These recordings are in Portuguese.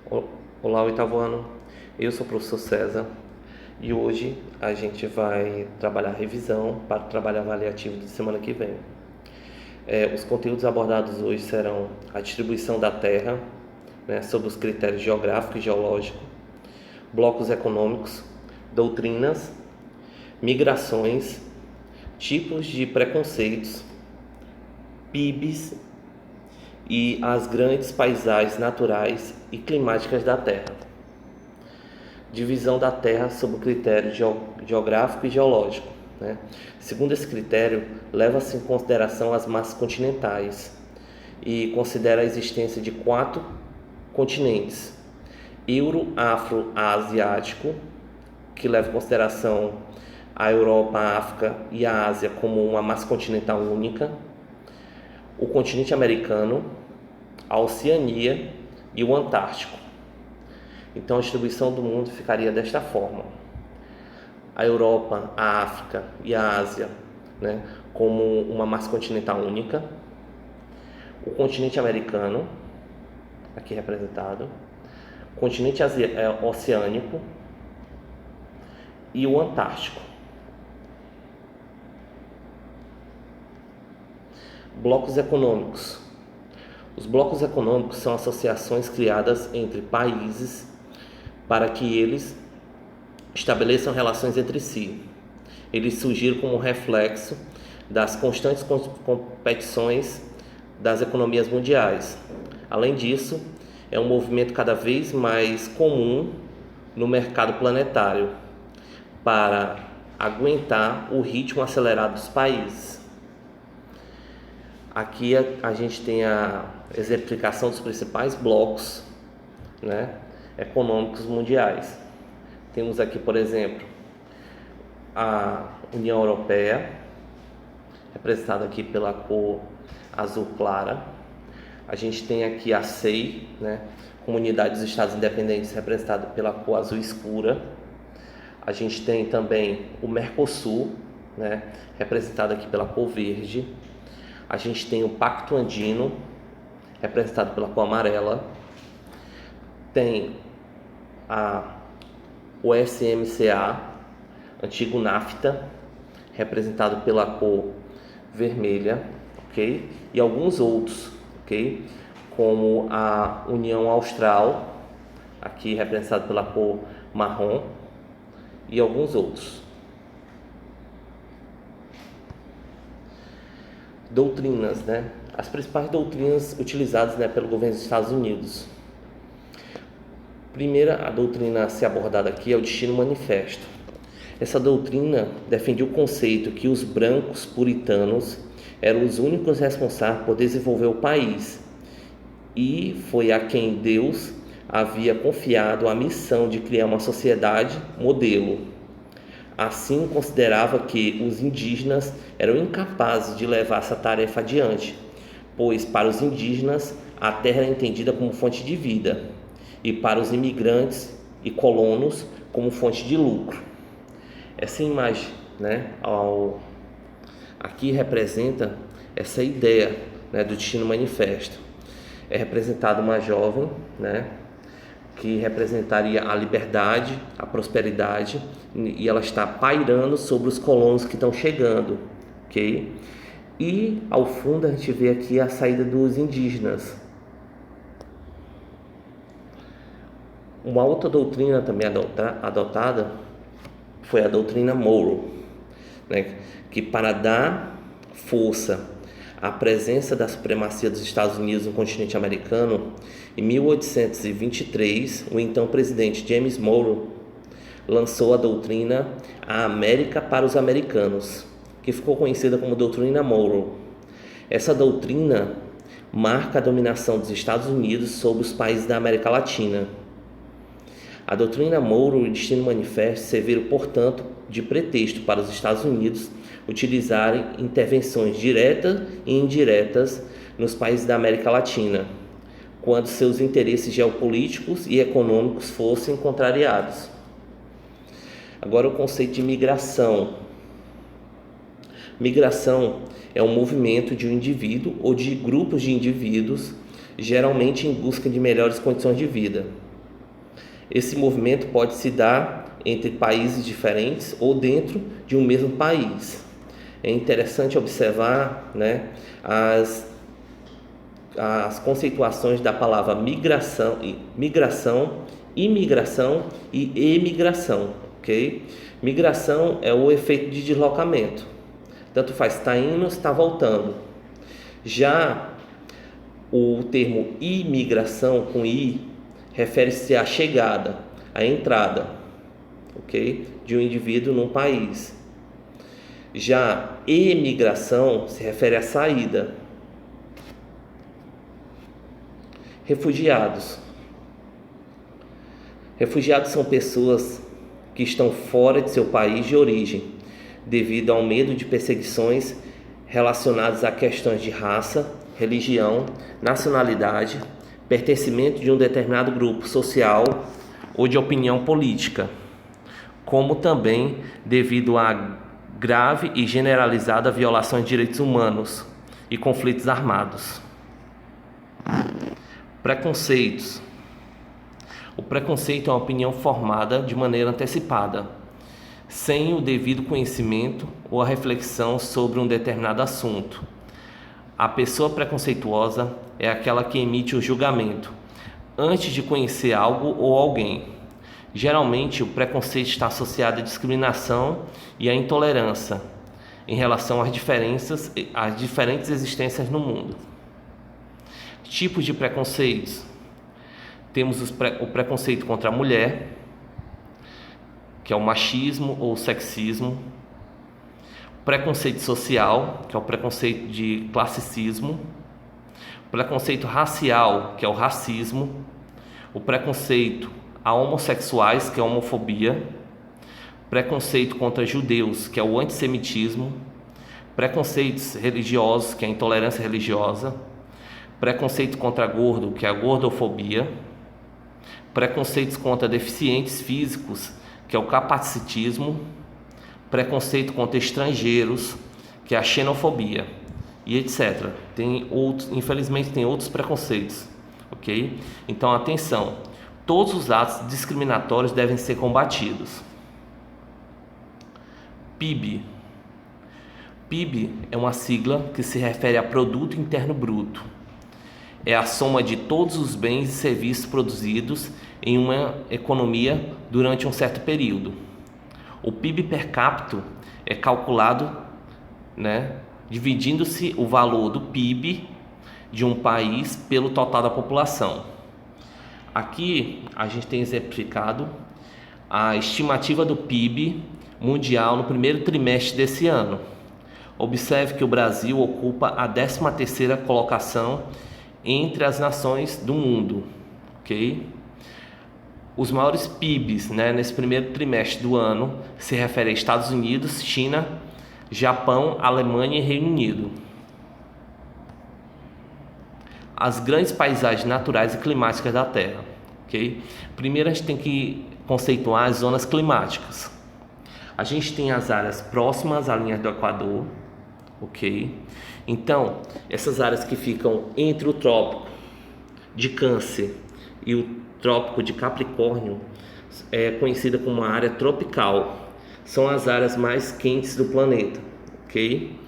O- Olá, oitavo ano. Eu sou o professor César e hoje a gente vai trabalhar revisão para o trabalho avaliativo de semana que vem. Os conteúdos abordados hoje serão a distribuição da Terra, né, sob os critérios geográfico e geológico, blocos econômicos, doutrinas, migrações, tipos de preconceitos, PIBs e as grandes paisagens naturais e climáticas da Terra. Divisão da Terra sob o critério geográfico e geológico, né? Segundo esse critério, leva-se em consideração as massas continentais e considera a existência de 4 continentes: Euro-Afro-Asiático, que leva em consideração a Europa, a África e a Ásia como uma massa continental única, o continente americano, a Oceania e o Antártico. Então a distribuição do mundo ficaria desta forma: a Europa, a África e a Ásia, né, como uma massa continental única, o continente americano, aqui representado, o continente oceânico e o Antártico. Blocos econômicos. Os blocos econômicos são associações criadas entre países para que eles estabeleçam relações entre si. Eles surgiram como reflexo das constantes competições das economias mundiais. Além disso, é um movimento cada vez mais comum no mercado planetário para aguentar o ritmo acelerado dos países. Aqui a gente tem a exemplificação dos principais blocos, né, econômicos mundiais. Temos aqui, por exemplo, a União Europeia, representada aqui pela cor azul clara. A gente tem aqui a CEI, né, Comunidade dos Estados Independentes, representada pela cor azul escura. A gente tem também o Mercosul, né, representado aqui pela cor verde. A gente tem o Pacto Andino, representado pela cor amarela. Tem o SMCA, antigo NAFTA, representado pela cor vermelha, ok? E alguns outros, ok? Como a União Austral, aqui representado pela cor marrom, e alguns outros. Doutrinas, né? As principais doutrinas utilizadas, né, pelo governo dos Estados Unidos. Primeira, a doutrina a ser abordada aqui é o Destino Manifesto. Essa doutrina defendia o conceito que os brancos puritanos eram os únicos responsáveis por desenvolver o país e foi a quem Deus havia confiado a missão de criar uma sociedade modelo. Assim, considerava que os indígenas eram incapazes de levar essa tarefa adiante, pois para os indígenas a terra era entendida como fonte de vida e para os imigrantes e colonos como fonte de lucro. Essa imagem, né, aqui representa essa ideia, né, do Destino Manifesto. É representada uma jovem, né, que representaria a liberdade, a prosperidade, e ela está pairando sobre os colonos que estão chegando, ok? E ao fundo a gente vê aqui a saída dos indígenas. Uma outra doutrina também adotada foi a doutrina Monroe, né, que para dar força à presença da supremacia dos Estados Unidos no continente americano, em 1823, o então presidente James Monroe lançou a doutrina A América para os Americanos, que ficou conhecida como doutrina Monroe. Essa doutrina marca a dominação dos Estados Unidos sobre os países da América Latina. A doutrina Monroe e o Destino Manifesto serviram, portanto, de pretexto para os Estados Unidos utilizarem intervenções diretas e indiretas nos países da América Latina, quando seus interesses geopolíticos e econômicos fossem contrariados. Agora, o conceito de migração. Migração é um movimento de um indivíduo ou de grupos de indivíduos, geralmente em busca de melhores condições de vida. Esse movimento pode se dar entre países diferentes ou dentro de um mesmo país. É interessante observar, né, as conceituações da palavra migração, imigração e emigração, ok? Migração é o efeito de deslocamento, tanto faz está indo, está voltando. Já o termo imigração com i refere-se à chegada, à entrada, ok? De um indivíduo num país. Já emigração se refere à saída. Refugiados. Refugiados são pessoas que estão fora de seu país de origem, devido ao medo de perseguições relacionadas a questões de raça, religião, nacionalidade, pertencimento de um determinado grupo social ou de opinião política, como também devido a grave e generalizada violação de direitos humanos e conflitos armados. Preconceitos. O preconceito é uma opinião formada de maneira antecipada, sem o devido conhecimento ou a reflexão sobre um determinado assunto. A pessoa preconceituosa é aquela que emite o julgamento antes de conhecer algo ou alguém. Geralmente, o preconceito está associado à discriminação e à intolerância em relação às diferentes existências no mundo. Tipos de preconceitos. Temos o preconceito contra a mulher, que é o machismo ou o sexismo. Preconceito social, que é o preconceito de classicismo. Preconceito racial, que é o racismo. O preconceito a homossexuais, que é a homofobia. Preconceito contra judeus, que é o antissemitismo. Preconceitos religiosos, que é a intolerância religiosa. Preconceito contra gordo, que é a gordofobia. Preconceitos contra deficientes físicos, que é o capacitismo. Preconceito contra estrangeiros, que é a xenofobia, e etc. Infelizmente tem outros preconceitos, ok? Então atenção, todos os atos discriminatórios devem ser combatidos. PIB. PIB é uma sigla que se refere a Produto Interno Bruto. É a soma de todos os bens e serviços produzidos em uma economia durante um certo período. O PIB per capita é calculado, dividindo-se o valor do PIB de um país pelo total da população. Aqui a gente tem exemplificado a estimativa do PIB mundial no primeiro trimestre desse ano. Observe que o Brasil ocupa a 13ª colocação entre as nações do mundo, ok? Os maiores PIBs, nesse primeiro trimestre do ano se referem a Estados Unidos, China, Japão, Alemanha e Reino Unido. As grandes paisagens naturais e climáticas da Terra, ok? Primeiro a gente tem que conceituar as zonas climáticas. A gente tem as áreas próximas à linha do Equador, ok? Então, essas áreas que ficam entre o Trópico de Câncer e o Trópico de Capricórnio é conhecida como uma área tropical. São as áreas mais quentes do planeta, ok?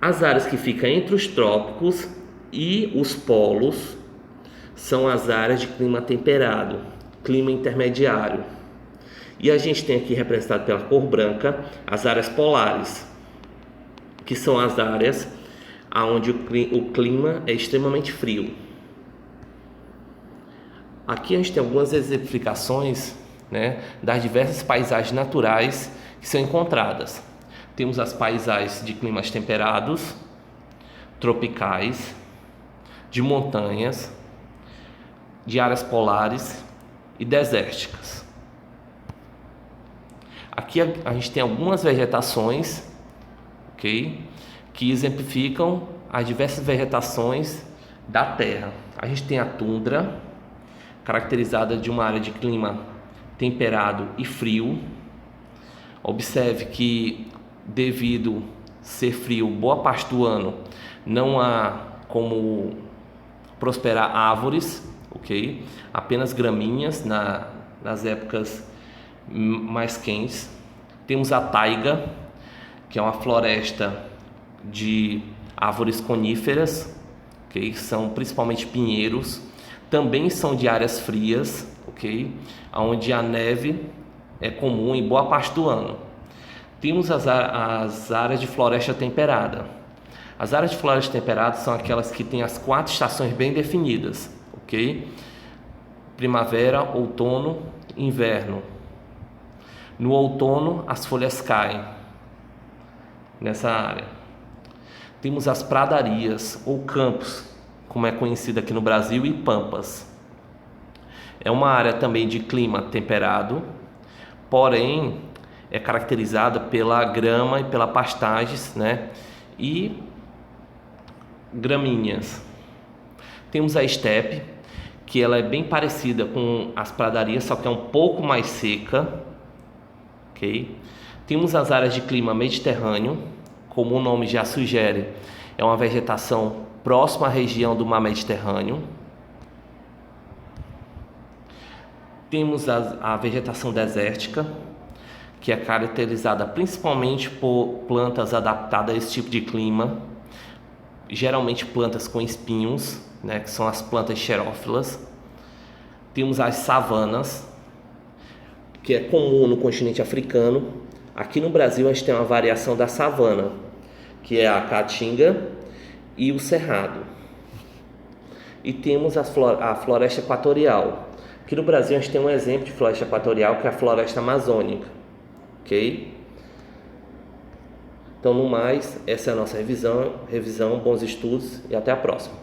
As áreas que ficam entre os trópicos e os polos são as áreas de clima temperado, clima intermediário. E a gente tem aqui representado pela cor branca as áreas polares, que são as áreas onde o clima é extremamente frio. Aqui a gente tem algumas exemplificações, das diversas paisagens naturais que são encontradas. Temos as paisagens de climas temperados, tropicais, de montanhas, de áreas polares e desérticas. Aqui a gente tem algumas vegetações, ok, que exemplificam as diversas vegetações da Terra. A gente tem a tundra, caracterizada de uma área de clima temperado e frio. Observe que, devido ser frio boa parte do ano, não há como prosperar árvores, ok? Apenas gramíneas nas épocas mais quentes. Temos a taiga, que é uma floresta de árvores coníferas, ok? São principalmente pinheiros. Também são de áreas frias, ok? Onde a neve é comum em boa parte do ano. Temos as áreas de floresta temperada. As áreas de floresta temperada são aquelas que têm as 4 estações bem definidas, ok? Primavera, outono, inverno. No outono, as folhas caem nessa área. Temos as pradarias ou campos, como é conhecido aqui no Brasil, e pampas. É uma área também de clima temperado, porém é caracterizada pela grama e pela pastagens, né? E gramíneas. Temos a estepe, que ela é bem parecida com as pradarias, só que é um pouco mais seca, ok? Temos as áreas de clima mediterrâneo, como o nome já sugere, é uma vegetação próxima à região do mar Mediterrâneo. Temos a vegetação desértica, que é caracterizada principalmente por plantas adaptadas a esse tipo de clima, geralmente plantas com espinhos, né, que são as plantas xerófilas. Temos as savanas, que é comum no continente africano. Aqui no Brasil a gente tem uma variação da savana, que é a caatinga e o cerrado. E temos a floresta equatorial. Aqui no Brasil a gente tem um exemplo de floresta equatorial, que é a floresta amazônica, ok? Então, no mais, essa é a nossa revisão, bons estudos e até a próxima.